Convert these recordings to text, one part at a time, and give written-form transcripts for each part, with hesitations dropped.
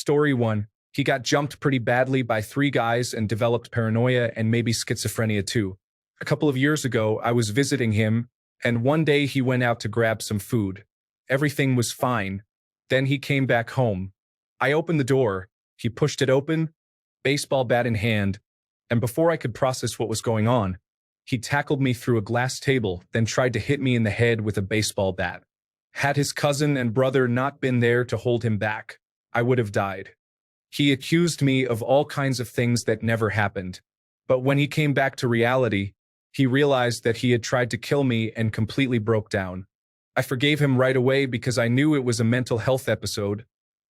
Story 1. He got jumped pretty badly by 3 guys and developed paranoia and maybe schizophrenia too. A couple of years ago, I was visiting him, and one day he went out to grab some food. Everything was fine. Then he came back home. I opened the door. He pushed it open, baseball bat in hand, and before I could process what was going on, he tackled me through a glass table, then tried to hit me in the head with a baseball bat. Had his cousin and brother not been there to hold him back, I would have died. He accused me of all kinds of things that never happened. But when he came back to reality, he realized that he had tried to kill me and completely broke down. I forgave him right away because I knew it was a mental health episode,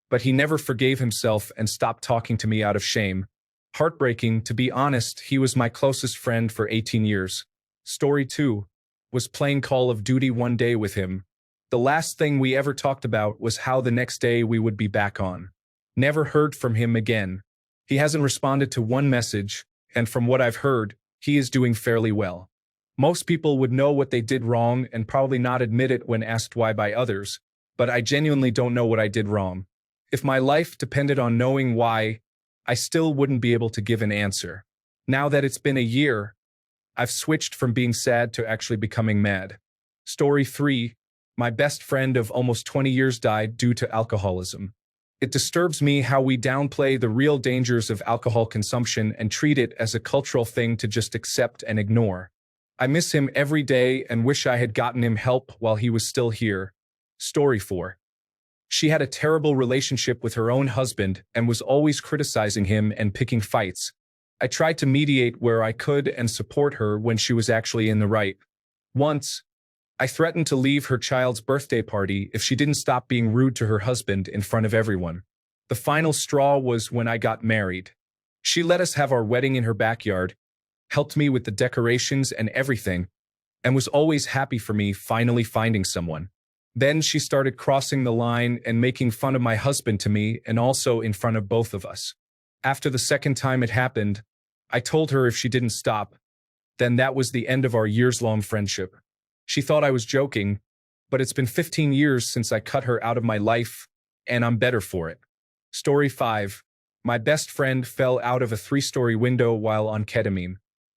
but he never forgave himself and stopped talking to me out of shame. Heartbreaking, to be honest. He was my closest friend for 18 years. Story 2. Was playing Call of Duty one day with him. The last thing we ever talked about was how the next day we would be back on. Never heard from him again. He hasn't responded to one message, and from what I've heard, he is doing fairly well. Most people would know what they did wrong and probably not admit it when asked why by others, but I genuinely don't know what I did wrong. If my life depended on knowing why, I still wouldn't be able to give an answer. Now that it's been a year, I've switched from being sad to actually becoming mad. Story 3. My best friend of almost 20 years died due to alcoholism. It disturbs me how we downplay the real dangers of alcohol consumption and treat it as a cultural thing to just accept and ignore. I miss him every day and wish I had gotten him help while he was still here. Story 4. She had a terrible relationship with her own husband and was always criticizing him and picking fights. I tried to mediate where I could and support her when she was actually in the right. Once, I threatened to leave her child's birthday party if she didn't stop being rude to her husband in front of everyone. The final straw was when I got married. She let us have our wedding in her backyard, helped me with the decorations and everything, and was always happy for me finally finding someone. Then she started crossing the line and making fun of my husband to me and also in front of both of us. After the second time it happened, I told her if she didn't stop, then that was the end of our years-long friendship. She thought I was joking, but it's been 15 years since I cut her out of my life, and I'm better for it. Story 5. My best friend fell out of a 3-story window while on ketamine.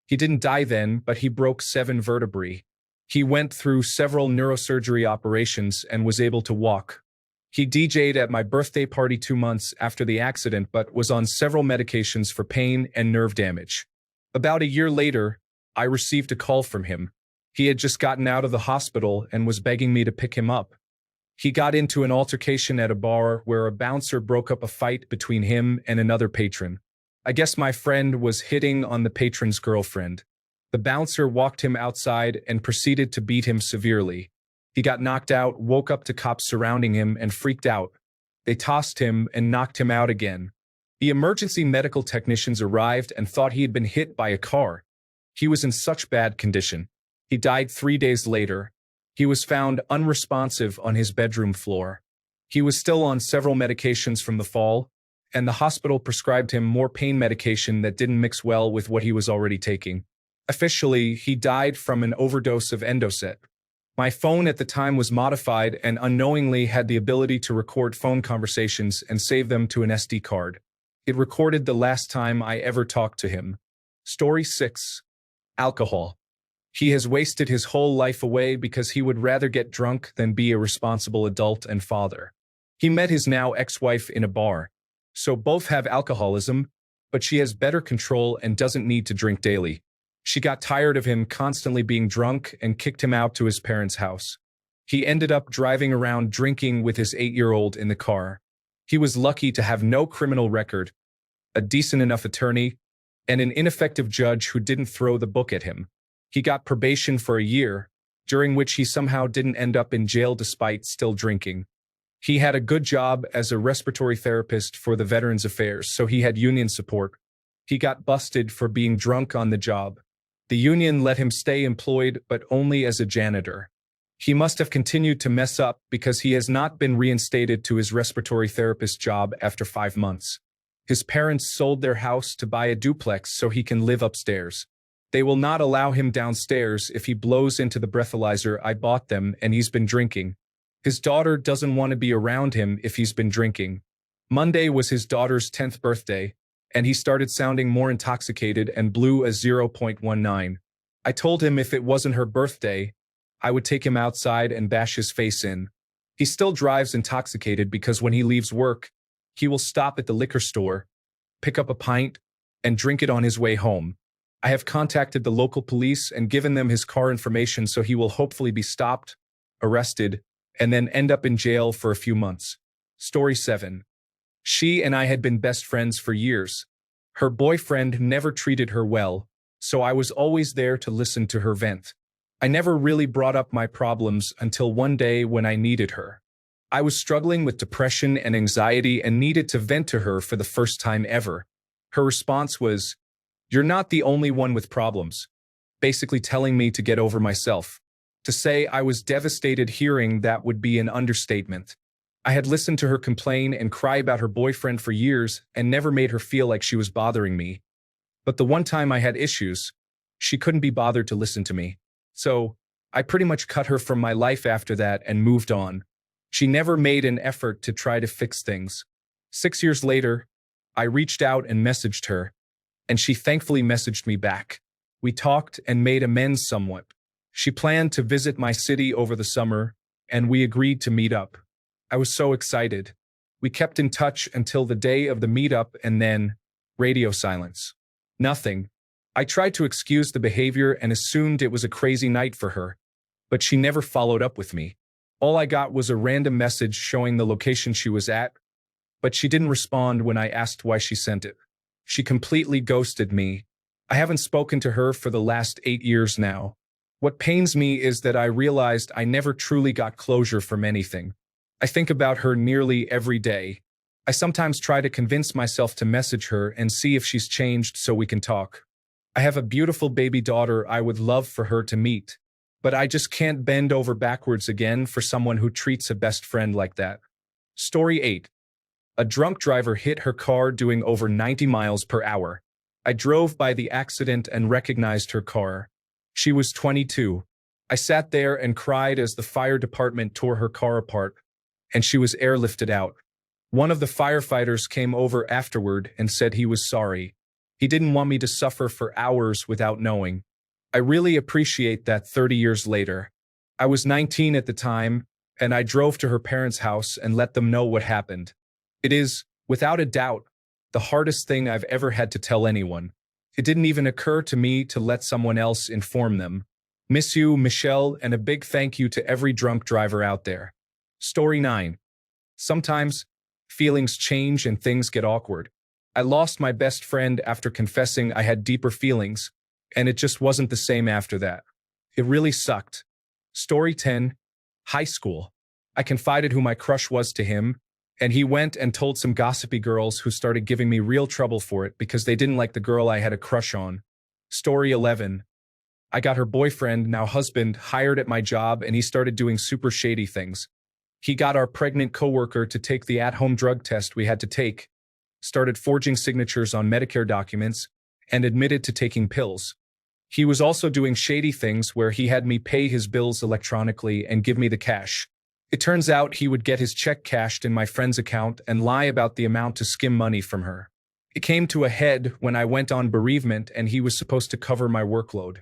He didn't die then, but he broke 7 vertebrae. He went through several neurosurgery operations and was able to walk. He DJ'd at my birthday party 2 months after the accident but was on several medications for pain and nerve damage. About a year later, I received a call from him. He had just gotten out of the hospital and was begging me to pick him up. He got into an altercation at a bar where a bouncer broke up a fight between him and another patron. I guess my friend was hitting on the patron's girlfriend. The bouncer walked him outside and proceeded to beat him severely. He got knocked out, woke up to cops surrounding him, and freaked out. They tossed him and knocked him out again. The emergency medical technicians arrived and thought he had been hit by a car. He was in such bad condition. He died 3 days later. He was found unresponsive on his bedroom floor. He was still on several medications from the fall, and the hospital prescribed him more pain medication that didn't mix well with what he was already taking. Officially, he died from an overdose of Endocet. My phone at the time was modified and unknowingly had the ability to record phone conversations and save them to an SD card. It recorded the last time I ever talked to him. Story 6. Alcohol. He has wasted his whole life away because he would rather get drunk than be a responsible adult and father. He met his now ex-wife in a bar. So both have alcoholism, but she has better control and doesn't need to drink daily. She got tired of him constantly being drunk and kicked him out to his parents' house. He ended up driving around drinking with his 8-year-old in the car. He was lucky to have no criminal record, a decent enough attorney, and an ineffective judge who didn't throw the book at him. He got probation for a year, during which he somehow didn't end up in jail despite still drinking. He had a good job as a respiratory therapist for the Veterans Affairs, so he had union support. He got busted for being drunk on the job. The union let him stay employed, but only as a janitor. He must have continued to mess up because he has not been reinstated to his respiratory therapist job after 5 months. His parents sold their house to buy a duplex so he can live upstairs. They will not allow him downstairs if he blows into the breathalyzer I bought them and he's been drinking. His daughter doesn't want to be around him if he's been drinking. Monday was his daughter's 10th birthday, and he started sounding more intoxicated and blew a 0.19. I told him if it wasn't her birthday, I would take him outside and bash his face in. He still drives intoxicated because when he leaves work, he will stop at the liquor store, pick up a pint, and drink it on his way home. I have contacted the local police and given them his car information so he will hopefully be stopped, arrested, and then end up in jail for a few months. Story 7. She and I had been best friends for years. Her boyfriend never treated her well, so I was always there to listen to her vent. I never really brought up my problems until one day when I needed her. I was struggling with depression and anxiety and needed to vent to her for the first time ever. Her response was, "You're not the only one with problems," basically telling me to get over myself. To say I was devastated hearing that would be an understatement. I had listened to her complain and cry about her boyfriend for years and never made her feel like she was bothering me. But the one time I had issues, she couldn't be bothered to listen to me. So, I pretty much cut her from my life after that and moved on. She never made an effort to try to fix things. 6 years later, I reached out and messaged her, and she thankfully messaged me back. We talked and made amends somewhat. She planned to visit my city over the summer, and we agreed to meet up. I was so excited. We kept in touch until the day of the meetup and then, radio silence. Nothing. I tried to excuse the behavior and assumed it was a crazy night for her, but she never followed up with me. All I got was a random message showing the location she was at, but she didn't respond when I asked why she sent it. She completely ghosted me. I haven't spoken to her for the last 8 years now. What pains me is that I realized I never truly got closure from anything. I think about her nearly every day. I sometimes try to convince myself to message her and see if she's changed so we can talk. I have a beautiful baby daughter I would love for her to meet, but I just can't bend over backwards again for someone who treats a best friend like that. Story 8. A drunk driver hit her car doing over 90 miles per hour. I drove by the accident and recognized her car. She was 22. I sat there and cried as the fire department tore her car apart, and she was airlifted out. One of the firefighters came over afterward and said he was sorry. He didn't want me to suffer for hours without knowing. I really appreciate that 30 years later. I was 19 at the time, and I drove to her parents' house and let them know what happened. It is, without a doubt, the hardest thing I've ever had to tell anyone. It didn't even occur to me to let someone else inform them. Miss you, Michelle, and a big thank you to every drunk driver out there. Story 9. Sometimes, feelings change and things get awkward. I lost my best friend after confessing I had deeper feelings, and it just wasn't the same after that. It really sucked. Story 10. High school. I confided who my crush was to him, and he went and told some gossipy girls who started giving me real trouble for it because they didn't like the girl I had a crush on. Story 11. I got her boyfriend, now husband, hired at my job, and he started doing super shady things. He got our pregnant coworker to take the at-home drug test we had to take, started forging signatures on Medicare documents, and admitted to taking pills. He was also doing shady things where he had me pay his bills electronically and give me the cash. It turns out he would get his check cashed in my friend's account and lie about the amount to skim money from her. It came to a head when I went on bereavement and he was supposed to cover my workload.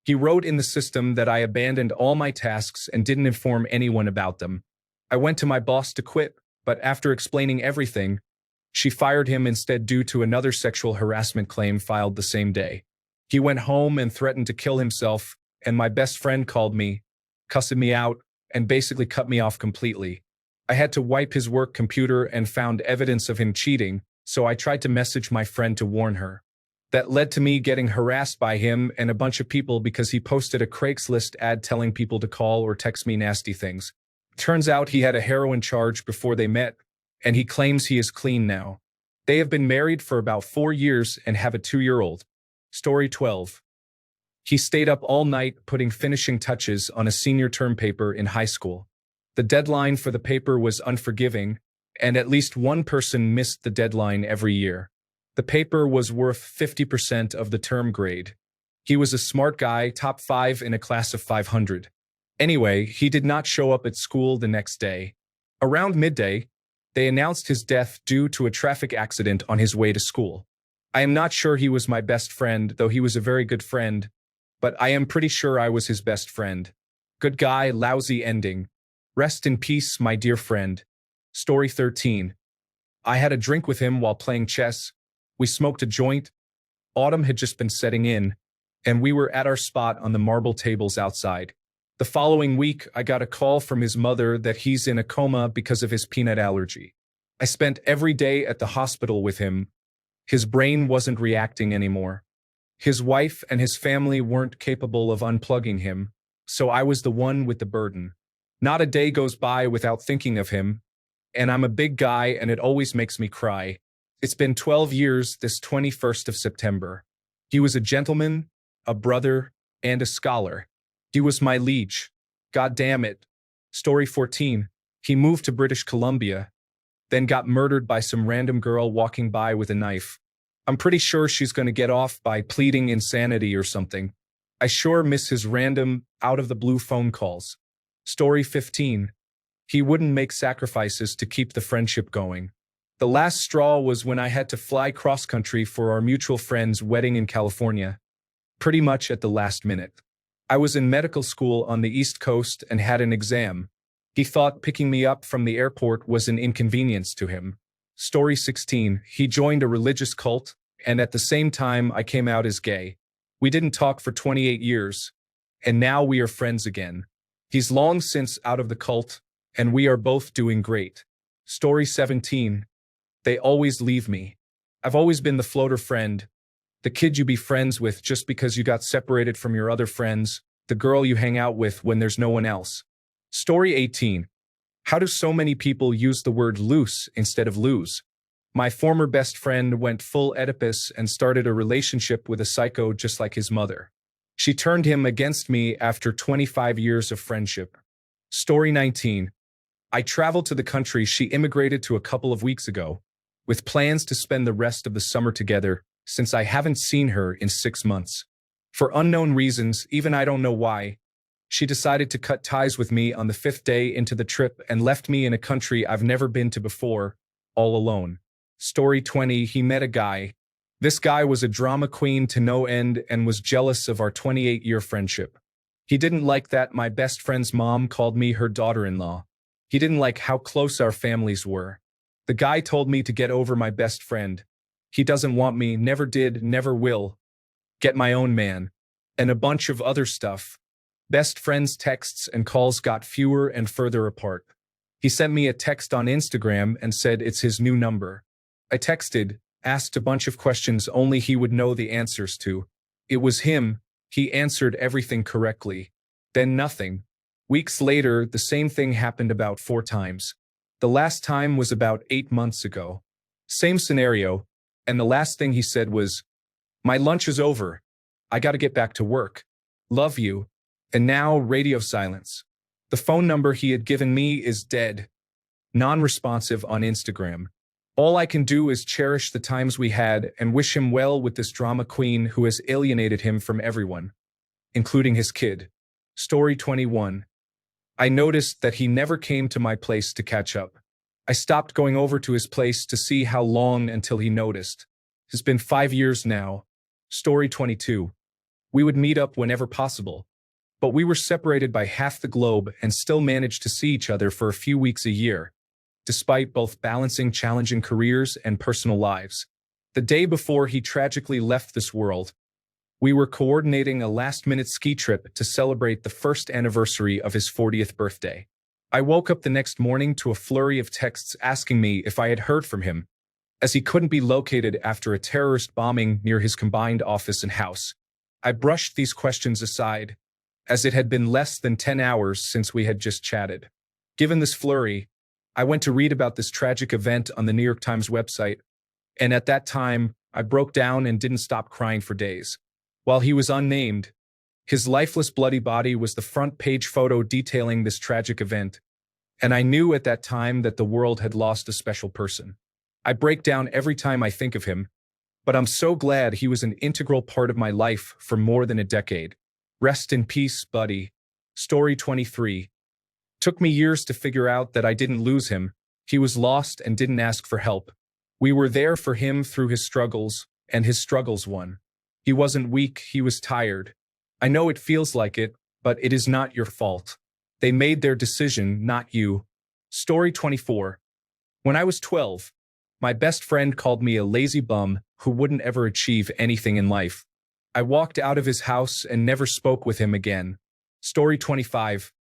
He wrote in the system that I abandoned all my tasks and didn't inform anyone about them. I went to my boss to quit, but after explaining everything, she fired him instead due to another sexual harassment claim filed the same day. He went home and threatened to kill himself, and my best friend called me, cussed me out, and basically cut me off completely. I had to wipe his work computer and found evidence of him cheating, so I tried to message my friend to warn her. That led to me getting harassed by him and a bunch of people because he posted a Craigslist ad telling people to call or text me nasty things. Turns out he had a heroin charge before they met, and he claims he is clean now. They have been married for about 4 years and have a 2-year-old. Story 12. He stayed up all night putting finishing touches on a senior term paper in high school. The deadline for the paper was unforgiving, and at least one person missed the deadline every year. The paper was worth 50% of the term grade. He was a smart guy, top 5 in a class of 500. Anyway, he did not show up at school the next day. Around midday, They announced his death due to a traffic accident on his way to school. I am not sure he was my best friend, though he was a very good friend, but I am pretty sure I was his best friend. Good guy, lousy ending. Rest in peace, my dear friend. Story 13. I had a drink with him while playing chess. We smoked a joint. Autumn had just been setting in, and we were at our spot on the marble tables outside. The following week, I got a call from his mother that he's in a coma because of his peanut allergy. I spent every day at the hospital with him. His brain wasn't reacting anymore. His wife and his family weren't capable of unplugging him, so I was the one with the burden. Not a day goes by without thinking of him, and I'm a big guy and it always makes me cry. It's been 12 years this 21st of September. He was a gentleman, a brother, and a scholar. He was my liege. God damn it. Story 14. He moved to British Columbia, then got murdered by some random girl walking by with a knife. I'm pretty sure she's going to get off by pleading insanity or something. I sure miss his random, out-of-the-blue phone calls. Story 15. He wouldn't make sacrifices to keep the friendship going. The last straw was when I had to fly cross-country for our mutual friend's wedding in California, pretty much at the last minute. I was in medical school on the East Coast and had an exam. He thought picking me up from the airport was an inconvenience to him. Story 16. He joined a religious cult, and at the same time I came out as gay. We didn't talk for 28 years, and now we are friends again. He's long since out of the cult, and we are both doing great. Story 17. They always leave me. I've always been the floater friend, the kid you be friends with just because you got separated from your other friends, the girl you hang out with when there's no one else. Story 18. How do so many people use the word loose instead of lose? My former best friend went full Oedipus and started a relationship with a psycho just like his mother. She turned him against me after 25 years of friendship. Story 19. I traveled to the country she immigrated to a couple of weeks ago, with plans to spend the rest of the summer together, since I haven't seen her in 6 months. For unknown reasons, even I don't know why, she decided to cut ties with me on the 5th day into the trip and left me in a country I've never been to before, all alone. Story 20. He met a guy. This guy was a drama queen to no end and was jealous of our 28-year friendship. He didn't like that my best friend's mom called me her daughter-in-law. He didn't like how close our families were. The guy told me to get over my best friend. He doesn't want me, never did, never will. Get my own man. And a bunch of other stuff. Best friend's texts and calls got fewer and further apart. He sent me a text on Instagram and said it's his new number. I texted, asked a bunch of questions only he would know the answers to. It was him. He answered everything correctly. Then nothing. Weeks later, the same thing happened about 4 times. The last time was about 8 months ago. Same scenario, and the last thing he said was, "My lunch is over. I gotta get back to work. Love you." And now, radio silence. The phone number he had given me is dead. Non-responsive on Instagram. All I can do is cherish the times we had and wish him well with this drama queen who has alienated him from everyone, including his kid. Story 21. I noticed that he never came to my place to catch up. I stopped going over to his place to see how long until he noticed. It's been 5 years now. Story 22. We would meet up whenever possible, but we were separated by half the globe and still managed to see each other for a few weeks a year, despite both balancing challenging careers and personal lives. The day before he tragically left this world, we were coordinating a last-minute ski trip to celebrate the first anniversary of his 40th birthday. I woke up the next morning to a flurry of texts asking me if I had heard from him, as he couldn't be located after a terrorist bombing near his combined office and house. I brushed these questions aside, as it had been less than 10 hours since we had just chatted. Given this flurry, I went to read about this tragic event on the New York Times website, and at that time, I broke down and didn't stop crying for days. While he was unnamed, his lifeless bloody body was the front-page photo detailing this tragic event, and I knew at that time that the world had lost a special person. I break down every time I think of him, but I'm so glad he was an integral part of my life for more than a decade. Rest in peace, buddy. Story 23. Took me years to figure out that I didn't lose him, He was lost and didn't ask for help. We were there for him through his struggles, and his struggles won. He wasn't weak, he was tired. I know it feels like it, but it is not your fault. They made their decision, not you. Story 24. When I was 12, my best friend called me a lazy bum who wouldn't ever achieve anything in life. I walked out of his house and never spoke with him again. Story 25.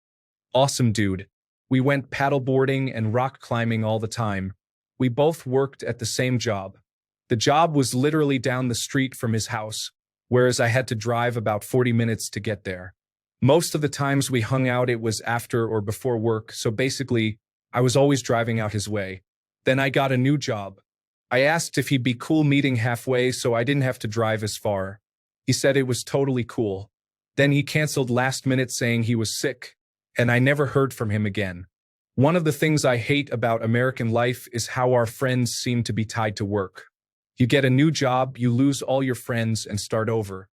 Awesome dude. We went paddleboarding and rock climbing all the time. We both worked at the same job. The job was literally down the street from his house, whereas I had to drive about 40 minutes to get there. Most of the times we hung out, it was after or before work, so basically, I was always driving out his way. Then I got a new job. I asked if he'd be cool meeting halfway so I didn't have to drive as far. He said it was totally cool. Then he canceled last minute saying he was sick, and I never heard from him again. One of the things I hate about American life is how our friends seem to be tied to work. You get a new job, you lose all your friends and start over.